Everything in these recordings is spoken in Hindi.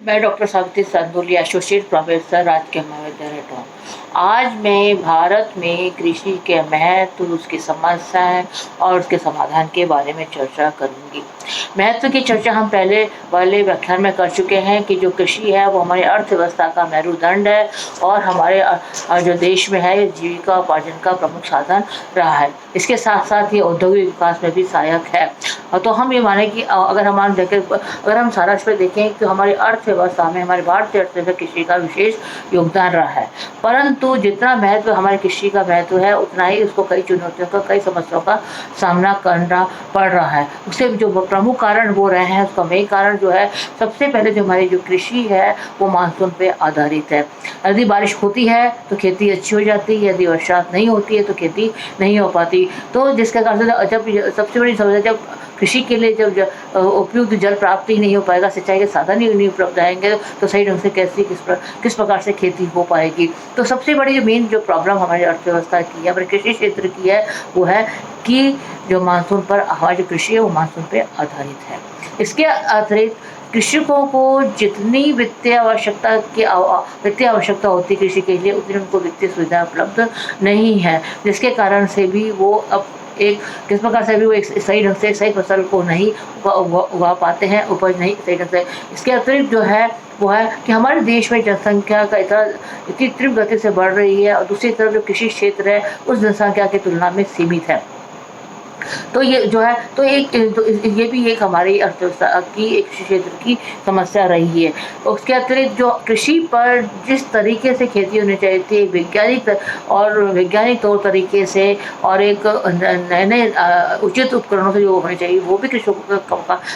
मैं डॉक्टर सावित्री संदुली, एसोसिएट प्रोफेसर राजकीय महाविद्यालय टोंक। आज मैं भारत में कृषि के महत्व, उसकी समस्याएं और उसके समाधान के बारे में चर्चा करूंगी। महत्व की चर्चा हम पहले वाले व्याख्यान में कर चुके हैं कि जो कृषि है वो हमारी अर्थव्यवस्था का मेरुदंड है और हमारे जो देश में है ये जीविका उपार्जन का प्रमुख साधन रहा है। इसके साथ साथ ये औद्योगिक विकास में भी सहायक है। तो हम ये माने कि अगर हम सारांश पे देखें तो हमारी अर्थव्यवस्था में, हमारे भारतीय अर्थव्यवस्था कृषि का विशेष योगदान रहा है। परंतु जितना महत्व हमारे कृषि का महत्व है, उतना ही उसको कई चुनौतियों का, कई समस्याओं का सामना करना पड़ रहा है। उसके जो प्रमुख कारण वो रहे हैं, उसका मेन कारण जो है, सबसे पहले जो हमारी जो कृषि है वो मानसून पे आधारित है। यदि बारिश होती है तो खेती अच्छी हो जाती है, यदि वर्षा नहीं होती है तो खेती नहीं हो पाती। तो जिसके कारण से जब सबसे बड़ी समस्या, जब कृषि के लिए जब उपयुक्त जल प्राप्ति नहीं हो पाएगा, सिंचाई के साधन ही नहीं उपलब्ध आएंगे, तो सही ढंग से किस प्रकार से खेती हो पाएगी। तो सबसे बड़ी जो मेन जो प्रॉब्लम हमारी अर्थव्यवस्था की है, हमारे कृषि क्षेत्र की है, वो है कि जो मानसून पर हमारी जो कृषि है वो मानसून पर आधारित है। इसके अतिरिक्त कृषकों को जितनी वित्तीय आवश्यकता होती है कृषि के लिए, उतनी उनको वित्तीय सुविधा उपलब्ध नहीं है, जिसके कारण से भी वो अब एक किस प्रकार से भी वो एक सही ढंग से सही फसल को नहीं उगा पाते हैं, उपज नहीं सही ढंग से। इसके अतिरिक्त जो है वो है कि हमारे देश में जनसंख्या का इतनी तीव्र गति से बढ़ रही है और दूसरी तरफ जो कृषि क्षेत्र है उस जनसंख्या की तुलना में सीमित है। तो ये जो है तो ये भी एक हमारी अर्थव्यवस्था की, एक कृषि क्षेत्र की समस्या रही है। उसके अतिरिक्त जो कृषि पर जिस तरीके से खेती होनी चाहिए थी, वैज्ञानिक तौर तरीके से और एक नए उचित उपकरणों से जो होने चाहिए, वो भी कृषकों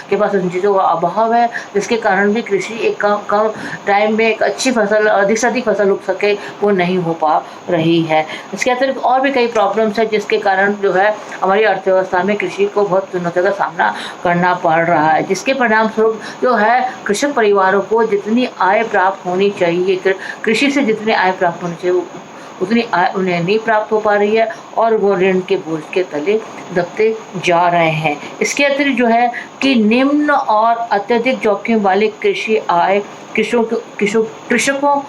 के पास उन चीज़ों का अभाव है, जिसके कारण भी कृषि एक कम टाइम में एक अच्छी फसल, अधिक से अधिक फसल उग सके, वो नहीं हो पा रही है। इसके अतिरिक्त और भी कई प्रॉब्लम्स है, जिसके कारण जो है हमारी अर्थव्यवस्था में कृषि को बहुत चुनौतियों का सामना करना पड़ रहा है, जिसके परिणाम स्वरूप जो है कृषक परिवारों को जितनी आय प्राप्त होनी चाहिए, कृषि से जितनी आय प्राप्त होनी चाहिए, उतनी आय उन्हें नहीं प्राप्त हो पा रही है और वो ऋण के बोझ के तले दबते जा रहे हैं। इसके अतिरिक्त जो है कि निम्न और अत्यधिक जोखिम वाले कृषि आय कृषकों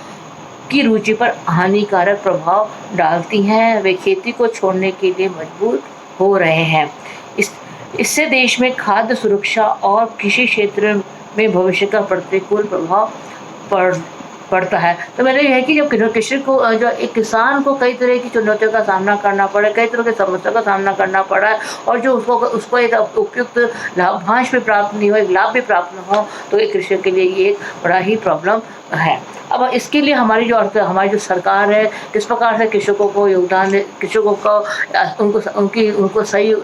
की रुचि पर हानिकारक प्रभाव डालती हैं। वे खेती को छोड़ने के लिए मजबूर हो रहे हैं। इससे देश में खाद्य सुरक्षा और कृषि क्षेत्र में भविष्य का प्रतिकूल प्रभाव पड़ता है। तो मेरा यह है कि जो एक किसान को कई तरह की चुनौतियों का सामना करना पड़ा, कई तरह की समस्या का सामना करना पड़ा है, और जो उसको एक उपयुक्त लाभांश भी प्राप्त नहीं हो, एक लाभ भी प्राप्त न हो, तो एक कृषक के लिए ये एक बड़ा ही प्रॉब्लम है। अब इसके लिए हमारी जो सरकार है, किस प्रकार से कृषकों को योगदान दे, कृषकों को उनको सही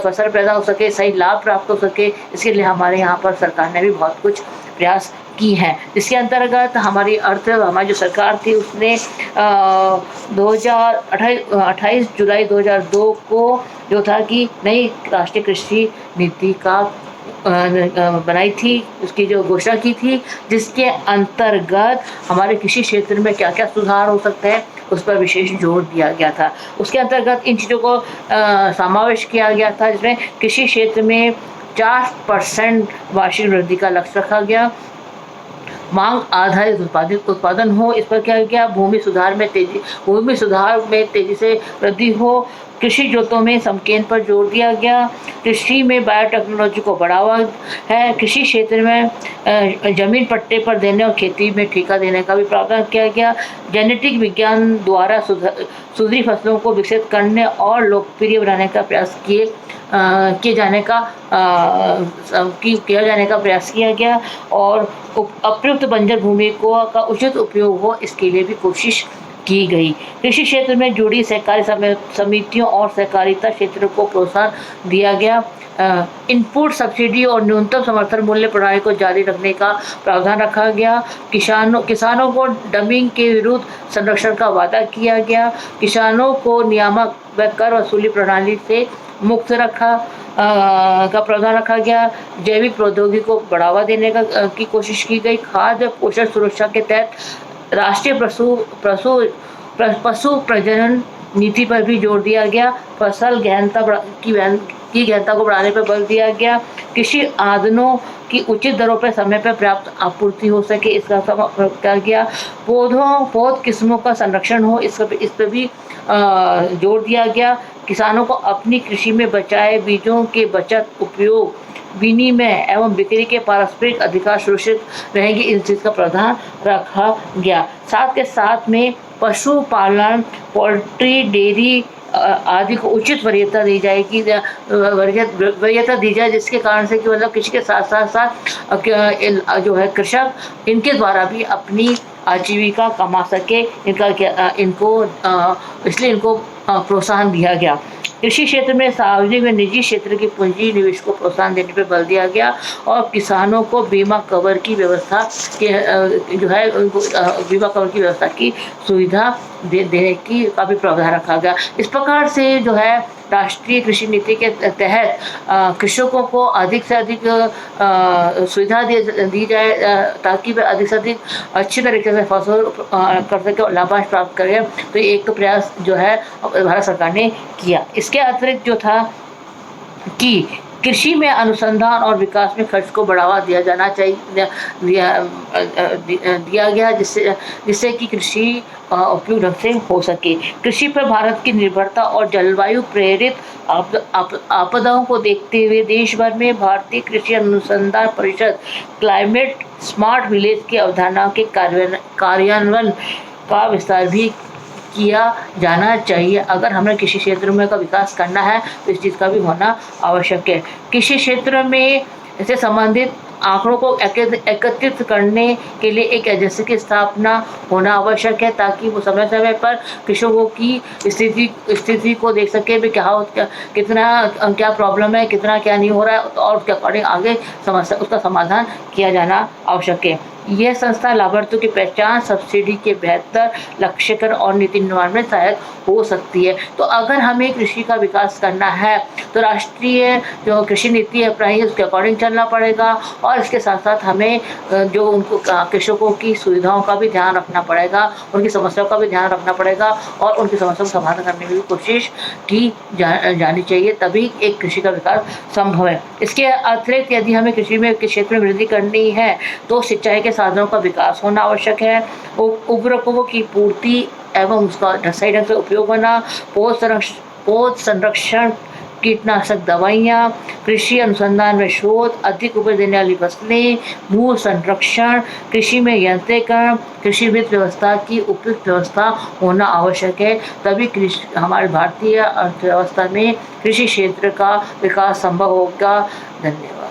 फसल पैदा हो सके, सही लाभ प्राप्त हो सके, इसके लिए हमारे यहाँ पर सरकार ने भी बहुत कुछ प्रयास की है। इसके अंतर्गत हमारी जो सरकार थी उसने 28 जुलाई 2002 को जो था कि नई राष्ट्रीय कृषि नीति का बनाई थी, उसकी जो घोषणा की थी, जिसके अंतर्गत हमारे कृषि क्षेत्र में क्या क्या सुधार हो सकते हैं उस पर विशेष जोर दिया गया था। उसके अंतर्गत इन चीज़ों को समावेश किया गया था, जिसमें कृषि क्षेत्र में 4% वार्षिक वृद्धि का लक्ष्य रखा गया, मांग आधारित उत्पादन हो, इस पर क्या गया, भूमि सुधार में तेजी से वृद्धि हो, कृषि जोतों में समकेंद्र पर जोर दिया गया, कृषि में बायोटेक्नोलॉजी को बढ़ावा है, कृषि क्षेत्र में जमीन पट्टे पर देने और खेती में ठेका देने का भी प्रावधान किया गया, जेनेटिक विज्ञान द्वारा सुधरी फसलों को विकसित करने और लोकप्रिय बनाने का प्रयास किया जाने का प्रयास किया गया, और अप्रयुक्त बंजर भूमि का उचित उपयोग हो, इसके लिए भी कोशिश की गई। कृषि क्षेत्र में जुड़ी सहकारी समितियों और सहकारिता क्षेत्र को प्रोत्साहन दिया गया, इनपुट सब्सिडी और न्यूनतम समर्थन मूल्य प्रणाली को जारी रखने का प्रावधान रखा गया, किसानों को डंपिंग के विरुद्ध संरक्षण का वादा किया गया, किसानों को नियामक व कर वसूली प्रणाली से मुक्त का प्रावधान रखा गया, जैविक प्रौद्योगिकी को बढ़ावा देने की कोशिश की गई, खाद्य पोषण सुरक्षा के तहत राष्ट्रीय पशु प्रजनन नीति पर भी जोर दिया गया, फसल गहनता की गहनता को बढ़ाने पर बल दिया गया। कृषि आदानों की उचित दरों पर समय पर पर्याप्त आपूर्ति हो सके, इसका किया गया। पौध किस्मों का संरक्षण हो, इस पर भी जोर दिया गया। किसानों को अपनी कृषि में बचाए बीजों के बचत, उपयोग, विनिमय एवं बिक्री के पारस्परिक अधिकार सुरक्षित रहेंगे, इस चीज़ का प्रावधान रखा गया। साथ के साथ में पशुपालन, पोल्ट्री, डेयरी आदि को उचित वरीयता दी जाएगी, वरीयता दी जाए, जिसके कारण से कि मतलब कृषि के साथ साथ जो है कृषक इनके द्वारा भी अपनी आजीविका कमा सके, इसलिए इनको प्रोत्साहन दिया गया। कृषि क्षेत्र में सार्वजनिक व निजी क्षेत्र के पूंजी निवेश को प्रोत्साहन देने पर बल दिया गया और किसानों को बीमा कवर की व्यवस्था बीमा कवर की व्यवस्था की सुविधा देने की का भी प्रावधान रखा गया। इस प्रकार से जो है राष्ट्रीय कृषि नीति के तहत कृषकों को अधिक से अधिक सुविधा दी जाए, ताकि वे अधिक से अधिक अच्छी तरीके से फसल कर सके और लाभांश प्राप्त करें। तो एक तो प्रयास जो है भारत सरकार ने किया। इसके अतिरिक्त जो था कि कृषि में अनुसंधान और विकास में खर्च को बढ़ावा दिया जाना चाहिए, दिया गया, जिससे कि कृषि उपयुक्त ढंग से हो सके। कृषि पर भारत की निर्भरता और जलवायु प्रेरित आपदाओं को देखते हुए देश भर में भारतीय कृषि अनुसंधान परिषद क्लाइमेट स्मार्ट विलेज की अवधारणा के कार्यान्वयन का विस्तार भी किया जाना चाहिए। अगर हमें कृषि क्षेत्र में का विकास करना है तो इस चीज़ का भी होना आवश्यक है। कृषि क्षेत्र में इससे संबंधित आंकड़ों को एकत्रित करने के लिए एक एजेंसी की स्थापना होना आवश्यक है, ताकि वो समय समय पर कृषकों की स्थिति को देख सके, भी क्या प्रॉब्लम है, कितना क्या नहीं हो रहा है, और उसके अकॉर्डिंग आगे उसका समाधान किया जाना आवश्यक है। यह संस्था लाभार्थियों की पहचान, सब्सिडी के बेहतर लक्ष्यकरण और नीति निर्माण में सहायक हो सकती है। तो अगर हमें कृषि का विकास करना है तो राष्ट्रीय जो कृषि नीति अपनाई है उसके अकॉर्डिंग चलना पड़ेगा, और इसके साथ साथ हमें जो उनको कृषकों की सुविधाओं का भी ध्यान रखना पड़ेगा, उनकी समस्याओं का भी ध्यान रखना पड़ेगा, और उनकी समस्याओं को समाधान करने की भी कोशिश की जानी चाहिए, तभी एक कृषि का विकास संभव है। इसके अतिरिक्त यदि हमें कृषि में के क्षेत्र में वृद्धि करनी है तो सिंचाई के साधनों का विकास होना आवश्यक है। उर्वरकों की पूर्ति एवं उसका सही ढंग से उपयोग होना, पौध संरक्षण, कीटनाशक दवाइयाँ, कृषि अनुसंधान में शोध, अधिक उपज देने वाली फसलें, भू संरक्षण, कृषि में यंत्रीकरण, कृषि वित्त व्यवस्था की उपयुक्त व्यवस्था होना आवश्यक है, तभी हमारे भारतीय अर्थव्यवस्था में कृषि क्षेत्र का विकास संभव होगा। धन्यवाद।